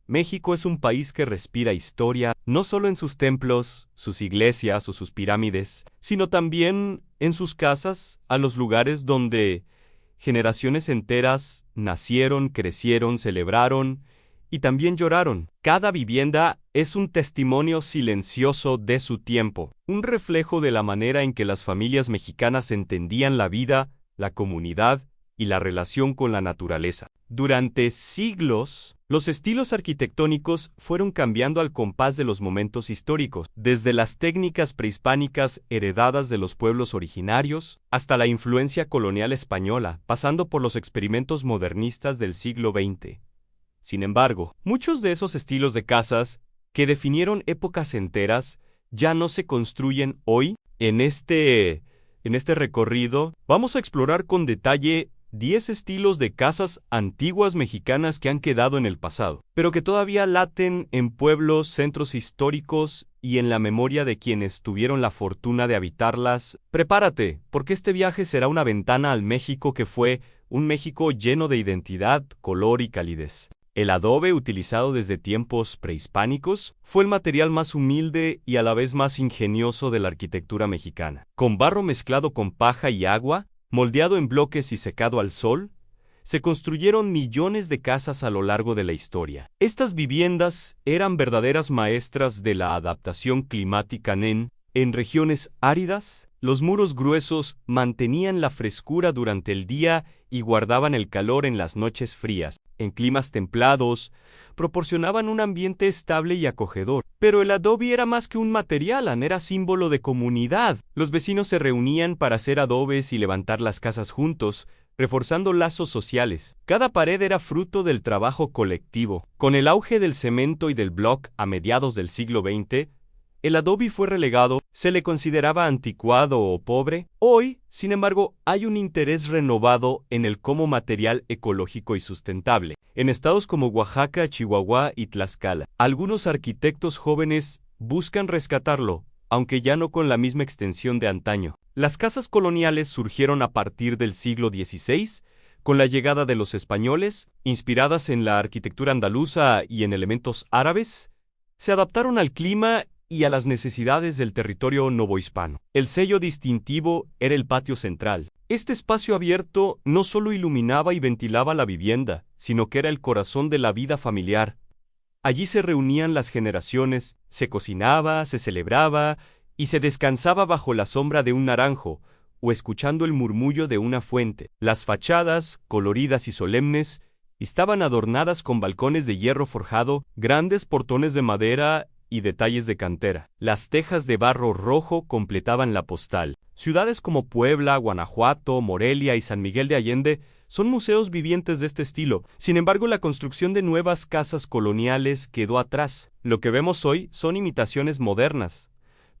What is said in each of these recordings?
México es un país que respira historia, no solo en sus templos, sus iglesias o sus pirámides, sino también en sus casas, a los lugares donde generaciones enteras nacieron, crecieron, celebraron y también lloraron. Cada vivienda es un testimonio silencioso de su tiempo, un reflejo de la manera en que las familias mexicanas entendían la vida, la comunidad y la relación con la naturaleza. Durante siglos, los estilos arquitectónicos fueron cambiando al compás de los momentos históricos, desde las técnicas prehispánicas heredadas de los pueblos originarios hasta la influencia colonial española, pasando por los experimentos modernistas del siglo XX. Sin embargo, muchos de esos estilos de casas, que definieron épocas enteras, ya no se construyen hoy. En este recorrido, vamos a explorar con detalle 10 estilos de casas antiguas mexicanas que han quedado en el pasado, pero que todavía laten en pueblos, centros históricos y en la memoria de quienes tuvieron la fortuna de habitarlas. Prepárate, porque este viaje será una ventana al México que fue un México lleno de identidad, color y calidez. El adobe, utilizado desde tiempos prehispánicos, fue el material más humilde y a la vez más ingenioso de la arquitectura mexicana. Con barro mezclado con paja y agua, moldeado en bloques y secado al sol, se construyeron millones de casas a lo largo de la historia. Estas viviendas eran verdaderas maestras de la adaptación climática en regiones áridas. Los muros gruesos mantenían la frescura durante el día y guardaban el calor en las noches frías. En climas templados, proporcionaban un ambiente estable y acogedor. Pero el adobe era más que un material, era símbolo de comunidad. Los vecinos se reunían para hacer adobes y levantar las casas juntos, reforzando lazos sociales. Cada pared era fruto del trabajo colectivo. Con el auge del cemento y del block a mediados del siglo XX, el adobe fue relegado, se le consideraba anticuado o pobre. Hoy, sin embargo, hay un interés renovado en él como material ecológico y sustentable. En estados como Oaxaca, Chihuahua y Tlaxcala, algunos arquitectos jóvenes buscan rescatarlo, aunque ya no con la misma extensión de antaño. Las casas coloniales surgieron a partir del siglo XVI, con la llegada de los españoles, inspiradas en la arquitectura andaluza y en elementos árabes. Se adaptaron al clima y a las necesidades del territorio novohispano. El sello distintivo era el patio central. Este espacio abierto no solo iluminaba y ventilaba la vivienda, sino que era el corazón de la vida familiar. Allí se reunían las generaciones, se cocinaba, se celebraba y se descansaba bajo la sombra de un naranjo o escuchando el murmullo de una fuente. Las fachadas, coloridas y solemnes, estaban adornadas con balcones de hierro forjado, grandes portones de madera y detalles de cantera. Las tejas de barro rojo completaban la postal. Ciudades como Puebla, Guanajuato, Morelia y San Miguel de Allende son museos vivientes de este estilo. Sin embargo, la construcción de nuevas casas coloniales quedó atrás. Lo que vemos hoy son imitaciones modernas,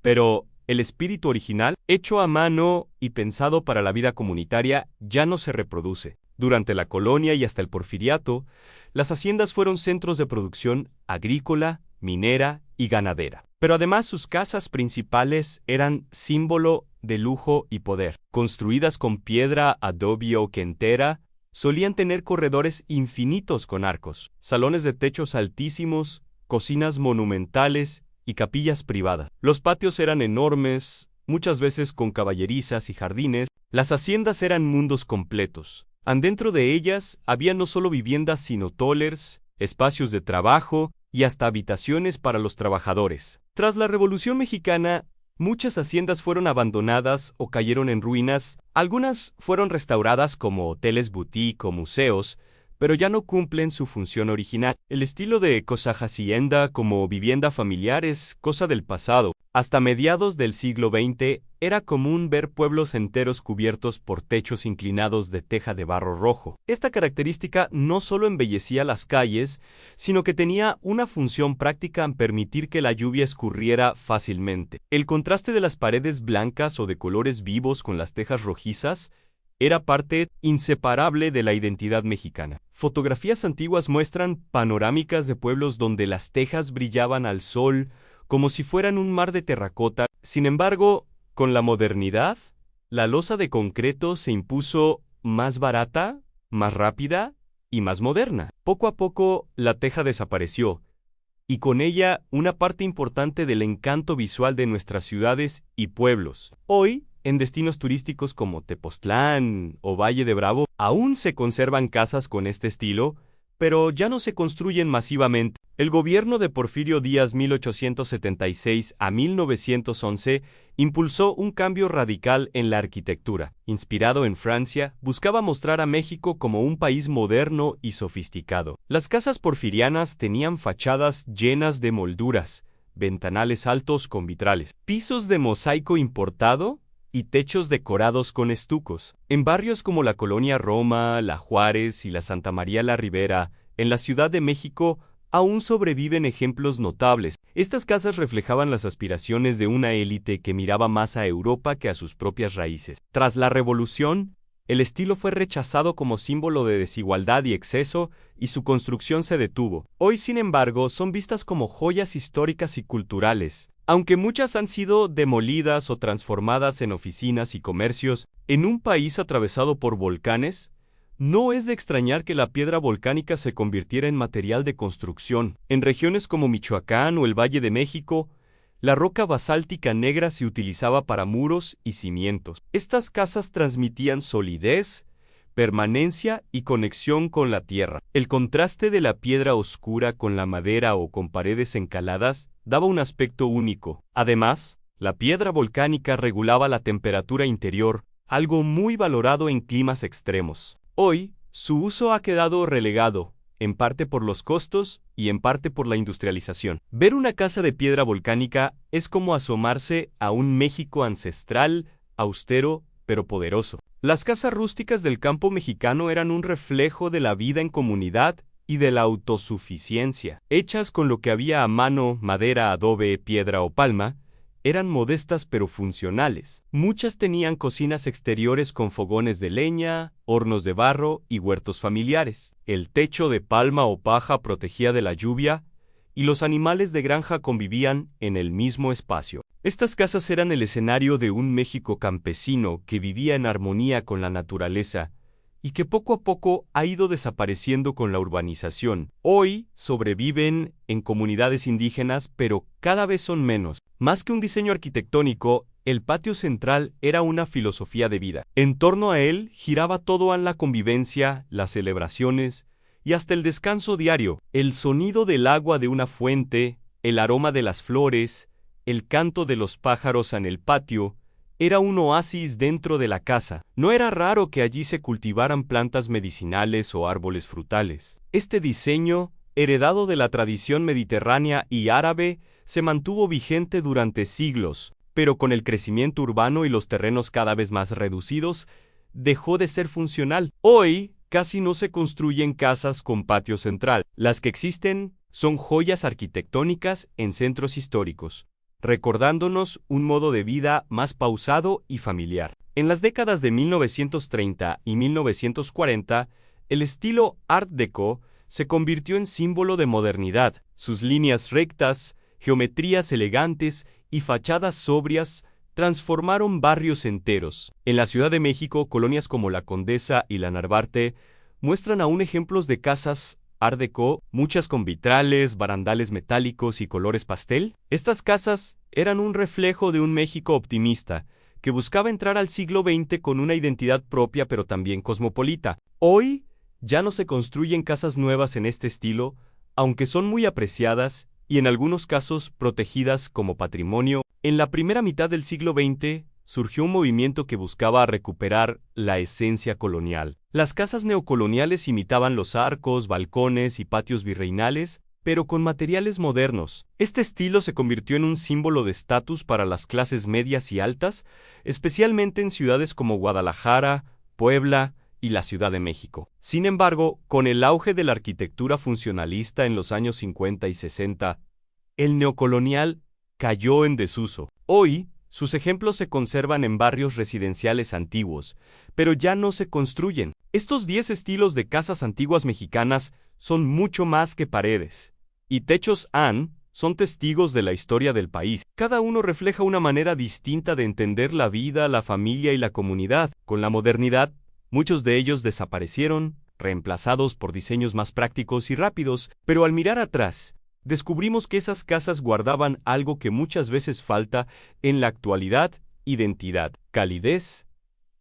pero el espíritu original, hecho a mano y pensado para la vida comunitaria, ya no se reproduce. Durante la colonia y hasta el porfiriato, las haciendas fueron centros de producción agrícola, minera y ganadera. Pero además sus casas principales eran símbolo de lujo y poder. Construidas con piedra, adobe o quentera, solían tener corredores infinitos con arcos, salones de techos altísimos, cocinas monumentales y capillas privadas. Los patios eran enormes, muchas veces con caballerizas y jardines. Las haciendas eran mundos completos. Dentro de ellas había no solo viviendas sino tolers, espacios de trabajo y hasta habitaciones para los trabajadores. Tras la Revolución Mexicana, muchas haciendas fueron abandonadas o cayeron en ruinas. Algunas fueron restauradas como hoteles boutique o museos, pero ya no cumplen su función original. El estilo de casa-hacienda como vivienda familiar es cosa del pasado. Hasta mediados del siglo XX era común ver pueblos enteros cubiertos por techos inclinados de teja de barro rojo. Esta característica no solo embellecía las calles, sino que tenía una función práctica en permitir que la lluvia escurriera fácilmente. El contraste de las paredes blancas o de colores vivos con las tejas rojizas era parte inseparable de la identidad mexicana. Fotografías antiguas muestran panorámicas de pueblos donde las tejas brillaban al sol como si fueran un mar de terracota. Sin embargo, con la modernidad, la losa de concreto se impuso más barata, más rápida y más moderna. Poco a poco, la teja desapareció, y con ella una parte importante del encanto visual de nuestras ciudades y pueblos. Hoy, en destinos turísticos como Tepoztlán o Valle de Bravo, aún se conservan casas con este estilo, pero ya no se construyen masivamente. El gobierno de Porfirio Díaz 1876 a 1911 impulsó un cambio radical en la arquitectura. Inspirado en Francia, buscaba mostrar a México como un país moderno y sofisticado. Las casas porfirianas tenían fachadas llenas de molduras, ventanales altos con vitrales, pisos de mosaico importado y techos decorados con estucos. En barrios como la Colonia Roma, la Juárez y la Santa María la Ribera, en la Ciudad de México, aún sobreviven ejemplos notables. Estas casas reflejaban las aspiraciones de una élite que miraba más a Europa que a sus propias raíces. Tras la Revolución, el estilo fue rechazado como símbolo de desigualdad y exceso, y su construcción se detuvo. Hoy, sin embargo, son vistas como joyas históricas y culturales. Aunque muchas han sido demolidas o transformadas en oficinas y comercios, en un país atravesado por volcanes, no es de extrañar que la piedra volcánica se convirtiera en material de construcción. En regiones como Michoacán o el Valle de México, la roca basáltica negra se utilizaba para muros y cimientos. Estas casas transmitían solidez, permanencia y conexión con la tierra. El contraste de la piedra oscura con la madera o con paredes encaladas daba un aspecto único. Además, la piedra volcánica regulaba la temperatura interior, algo muy valorado en climas extremos. Hoy, su uso ha quedado relegado, en parte por los costos y en parte por la industrialización. Ver una casa de piedra volcánica es como asomarse a un México ancestral, austero, pero poderoso. Las casas rústicas del campo mexicano eran un reflejo de la vida en comunidad y de la autosuficiencia. Hechas con lo que había a mano, madera, adobe, piedra o palma, eran modestas pero funcionales. Muchas tenían cocinas exteriores con fogones de leña, hornos de barro y huertos familiares. El techo de palma o paja protegía de la lluvia, y los animales de granja convivían en el mismo espacio. Estas casas eran el escenario de un México campesino que vivía en armonía con la naturaleza y que poco a poco ha ido desapareciendo con la urbanización. Hoy sobreviven en comunidades indígenas, pero cada vez son menos. Más que un diseño arquitectónico, el patio central era una filosofía de vida. En torno a él giraba todo en la convivencia, las celebraciones y hasta el descanso diario. El sonido del agua de una fuente, el aroma de las flores, el canto de los pájaros en el patio, era un oasis dentro de la casa. No era raro que allí se cultivaran plantas medicinales o árboles frutales. Este diseño, heredado de la tradición mediterránea y árabe, se mantuvo vigente durante siglos, pero con el crecimiento urbano y los terrenos cada vez más reducidos, dejó de ser funcional. Hoy, casi no se construyen casas con patio central. Las que existen son joyas arquitectónicas en centros históricos, recordándonos un modo de vida más pausado y familiar. En las décadas de 1930 y 1940, el estilo Art Deco se convirtió en símbolo de modernidad. Sus líneas rectas, geometrías elegantes y fachadas sobrias transformaron barrios enteros. En la Ciudad de México, colonias como La Condesa y la Narvarte muestran aún ejemplos de casas Art Deco, muchas con vitrales, barandales metálicos y colores pastel. Estas casas eran un reflejo de un México optimista, que buscaba entrar al siglo XX con una identidad propia pero también cosmopolita. Hoy ya no se construyen casas nuevas en este estilo, aunque son muy apreciadas y en algunos casos protegidas como patrimonio. En la primera mitad del siglo XX surgió un movimiento que buscaba recuperar la esencia colonial. Las casas neocoloniales imitaban los arcos, balcones y patios virreinales, pero con materiales modernos. Este estilo se convirtió en un símbolo de estatus para las clases medias y altas, especialmente en ciudades como Guadalajara, Puebla y la Ciudad de México. Sin embargo, con el auge de la arquitectura funcionalista en los años 50 y 60, el neocolonial cayó en desuso. Hoy, sus ejemplos se conservan en barrios residenciales antiguos, pero ya no se construyen. Estos 10 estilos de casas antiguas mexicanas son mucho más que paredes y techos son testigos de la historia del país. Cada uno refleja una manera distinta de entender la vida, la familia y la comunidad. Con la modernidad, muchos de ellos desaparecieron, reemplazados por diseños más prácticos y rápidos, pero al mirar atrás, descubrimos que esas casas guardaban algo que muchas veces falta en la actualidad: identidad, calidez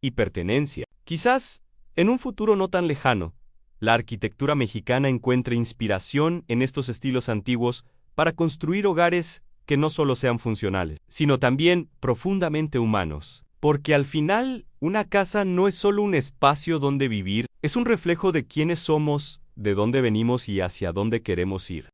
y pertenencia. Quizás, en un futuro no tan lejano, la arquitectura mexicana encuentre inspiración en estos estilos antiguos para construir hogares que no solo sean funcionales, sino también profundamente humanos. Porque al final, una casa no es solo un espacio donde vivir, es un reflejo de quiénes somos, de dónde venimos y hacia dónde queremos ir.